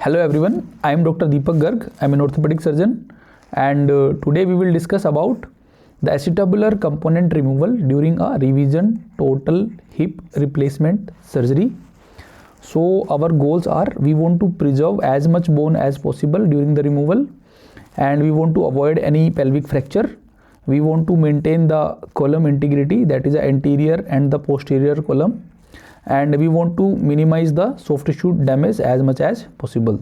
Hello everyone, I am Dr. Deepak Garg. I am an orthopedic surgeon, and today we will discuss about the acetabular component removal during a revision total hip replacement surgery. So our goals are, we want to preserve as much bone as possible during the removal, and we want to avoid any pelvic fracture. We want to maintain the column integrity, that is the anterior and the posterior column, and we want to minimize the soft tissue damage as much as possible.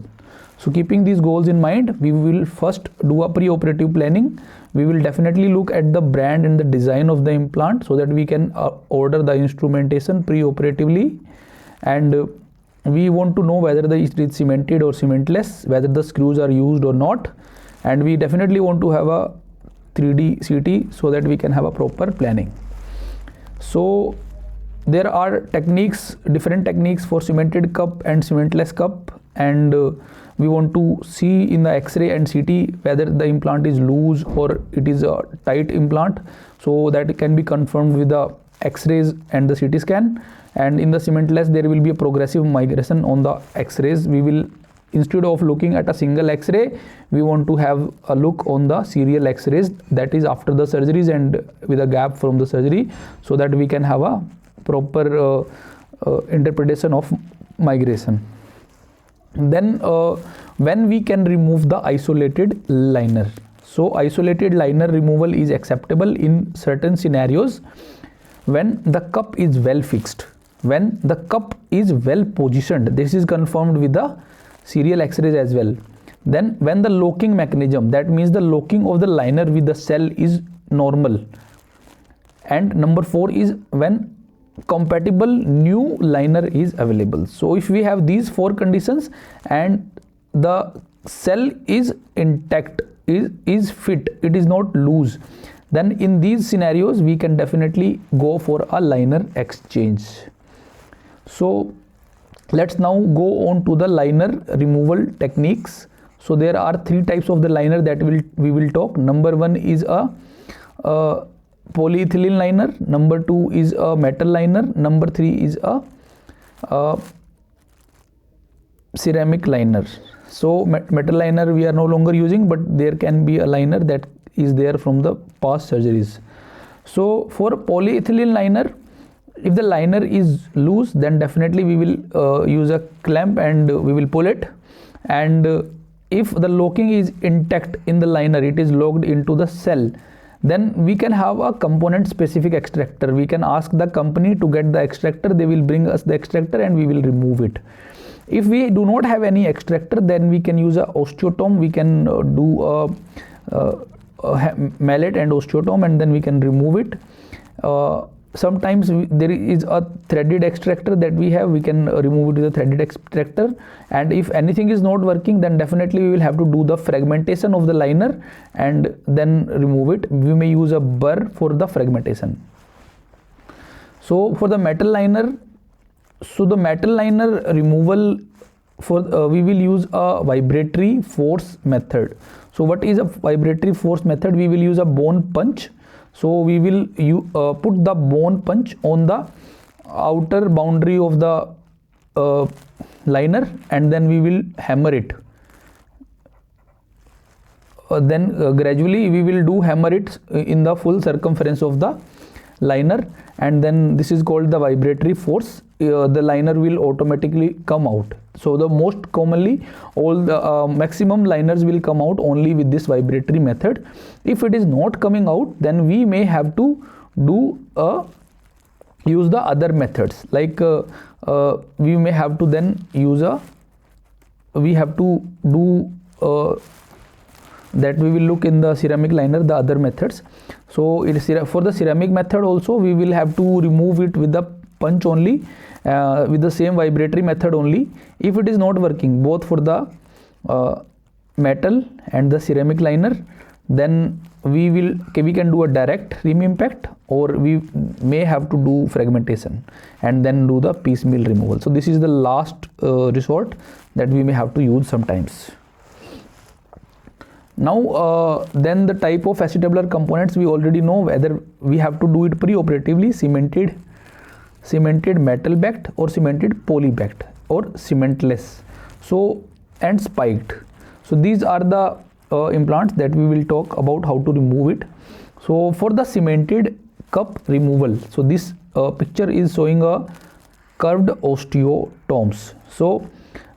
So keeping these goals in mind, we will first do a pre-operative planning. We will definitely look at the brand and the design of the implant so that we can order the instrumentation pre-operatively, and we want to know whether it is cemented or cementless, whether the screws are used or not, and we definitely want to have a 3D CT so that we can have a proper planning. So there are different techniques for cemented cup and cementless cup, and we want to see in the X-ray and CT whether the implant is loose or it is a tight implant, so that it can be confirmed with the X-rays and the CT scan. And in the cementless, there will be a progressive migration on the X-rays. We will, instead of looking at a single X-ray, we want to have a look on the serial X-rays, that is after the surgeries and with a gap from the surgery, so that we can have a proper interpretation of migration. Then when we can remove the isolated liner. So isolated liner removal is acceptable in certain scenarios when the cup is well fixed, when the cup is well positioned. This is confirmed with the serial X-rays as well. Then when the locking mechanism, that means the locking of the liner with the cell, is normal. And number 4 is when compatible new liner is available. So if we have these 4 conditions and the cell is intact, is fit, it is not loose, then in these scenarios we can definitely go for a liner exchange. So let's now go on to the liner removal techniques. So there are 3 types of the liner that we will talk. Number 1 is a polyethylene liner, number 2 is a metal liner, number 3 is a ceramic liner. So metal liner we are no longer using, but there can be a liner that is there from the past surgeries. So for polyethylene liner, if the liner is loose, then definitely we will use a clamp and we will pull it. And if the locking is intact in the liner, it is locked into the cell, then we can have a component specific extractor. We can ask the company to get the extractor, they will bring us the extractor and we will remove it. If we do not have any extractor, then we can use a osteotome. We can do a mallet and osteotome, and then we can remove it. Sometimes there is a threaded extractor that we have, we can remove it with a threaded extractor. And if anything is not working, then definitely we will have to do the fragmentation of the liner and then remove it. We may use a burr for the fragmentation. So for the metal liner, removal, for we will use a vibratory force method. So what is a vibratory force method? We will use a bone punch. So we will put the bone punch on the outer boundary of the liner, and then we will hammer it. Then gradually we will hammer it in the full circumference of the liner, and then this is called the vibratory force. The liner will automatically come out. So the most commonly, all the maximum liners will come out only with this vibratory method. If it is not coming out, then we may have to use the other methods, like we may have to then use that we will look in the ceramic liner, the other methods. So it is for the ceramic method also, we will have to remove it with the punch only, with the same vibratory method only. If it is not working both for the metal and the ceramic liner, then we can do a direct rim impact, or we may have to do fragmentation and then do the piecemeal removal. So this is the last resort that we may have to use sometimes. Now then the type of acetabular components, we already know whether we have to do it pre-operatively, cemented metal backed or cemented poly backed or cementless. So and spiked. So these are the implants that we will talk about how to remove it. So for the cemented cup removal, so this picture is showing a curved osteotomes. So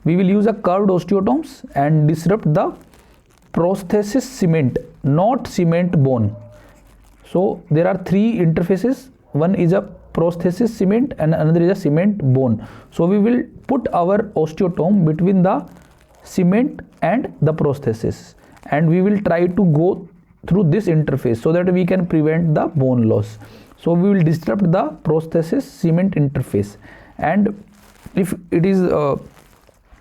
we will use a curved osteotomes and disrupt the prosthesis cement, not cement bone. So there are three interfaces. One is a prosthesis cement and another is a cement bone. So we will put our osteotome between the cement and the prosthesis, and we will try to go through this interface so that we can prevent the bone loss. So we will disrupt the prosthesis cement interface, and if it is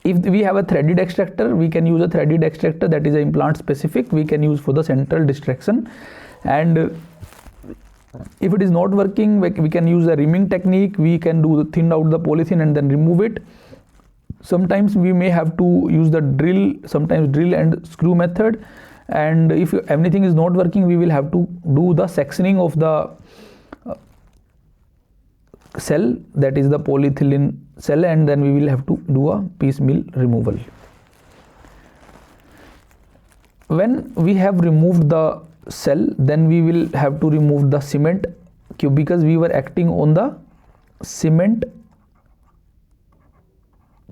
if we have a threaded extractor, we can use a threaded extractor that is a implant specific, we can use for the central distraction. And if it is not working, we can use a rimming technique. We can do thin out the polyethylene and then remove it. Sometimes we may have to use the drill, sometimes drill and screw method. And if everything is not working, we will have to do the sectioning of the cell, that is the polyethylene cell, and then we will have to do a piecemeal removal. When we have removed the cell, then we will have to remove the cement, because we were acting on the cement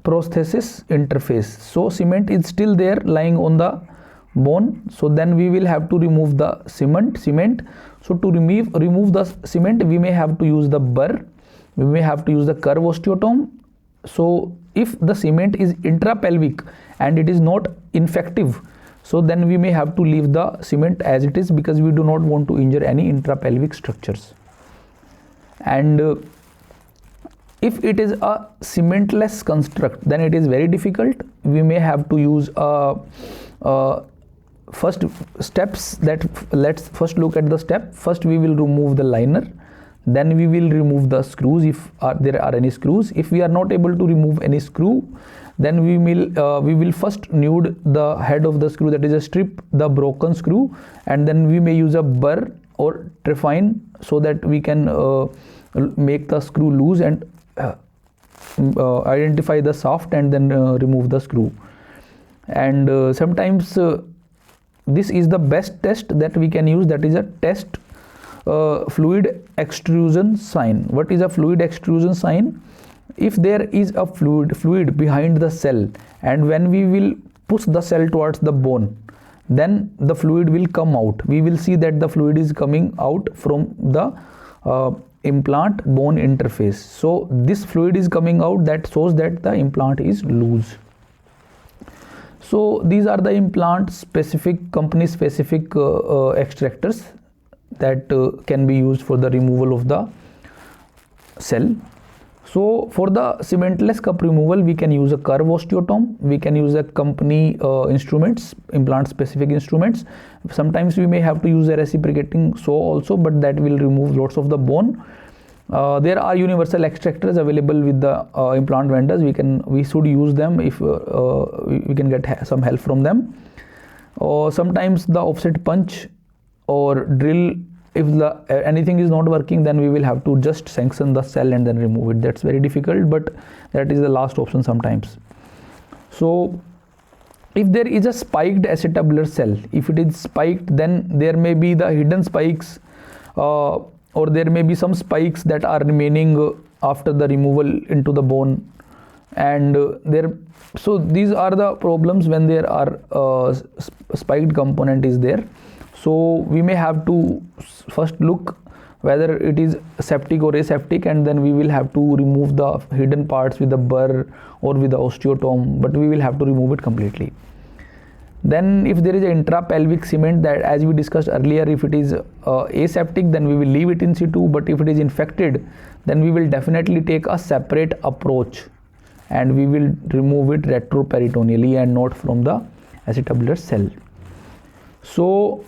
prosthesis interface. So cement is still there lying on the bone, so then we will have to remove the cement. So to remove the cement, we may have to use the burr, we may have to use the curve osteotome. So if the cement is intrapelvic and it is not infective, so then we may have to leave the cement as it is, because we do not want to injure any intrapelvic structures. And if it is a cementless construct, then it is very difficult. We may have to use first steps. That let's first look at the step. First we will remove the liner, then we will remove the screws if there are any screws. If we are not able to remove any screw, then we will first nude the head of the screw, that is a strip the broken screw, and then we may use a burr or trephine so that we can make the screw loose and identify the shaft and then remove the screw. And sometimes this is the best test that we can use, that is a test fluid extrusion sign. What is a fluid extrusion sign? If there is a fluid behind the cell, and when we will push the cell towards the bone, then the fluid will come out. We will see that the fluid is coming out from the implant bone interface. So this fluid is coming out, that shows that the implant is loose. So these are the implant specific, company specific extractors that can be used for the removal of the cell. So for the cementless cup removal, we can use a curve osteotome, we can use a company instruments, implant specific instruments. Sometimes we may have to use a reciprocating saw also, but that will remove lots of the bone. There are universal extractors available with the implant vendors. We should use them if we can get some help from them. Or sometimes the offset punch or drill, if anything is not working, then we will have to just sanction the cell and then remove it. That's very difficult, but that is the last option sometimes. So if there is a spiked acetabular cell, if it is spiked, then there may be the hidden spikes, or there may be some spikes that are remaining after the removal into the bone. And so these are the problems when there are spiked component is there. So we may have to first look whether it is septic or aseptic, and then we will have to remove the hidden parts with the burr or with the osteotome, but we will have to remove it completely. Then if there is an intrapelvic cement, that as we discussed earlier, if it is aseptic, then we will leave it in situ, but if it is infected, then we will definitely take a separate approach and we will remove it retroperitoneally and not from the acetabular cell. So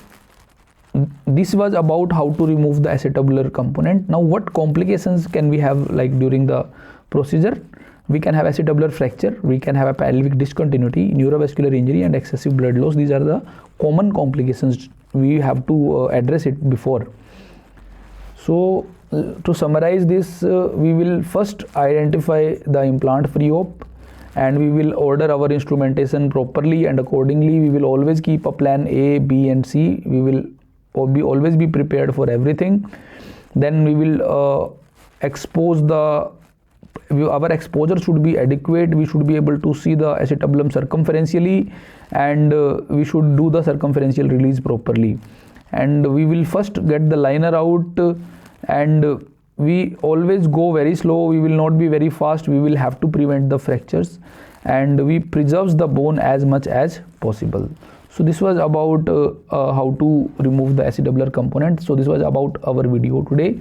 this was about how to remove the acetabular component. Now what complications can we have like during the procedure? We can have acetabular fracture, we can have a pelvic discontinuity, neurovascular injury and excessive blood loss. These are the common complications. We have to address it before. So to summarize this, we will first identify the implant pre-op, and we will order our instrumentation properly, and accordingly we will always keep a plan A, B and C. We will always be prepared for everything. Then we will expose our exposure should be adequate. We should be able to see the acetabulum circumferentially, and we should do the circumferential release properly. And we will first get the liner out, and we always go very slow. We will not be very fast. We will have to prevent the fractures, and we preserves the bone as much as possible. So this was about how to remove the acetabular component. So this was about our video today.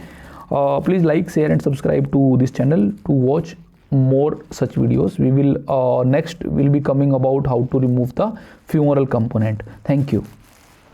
Please like, share and subscribe to this channel to watch more such videos. We will next will be coming about how to remove the femoral component. Thank you.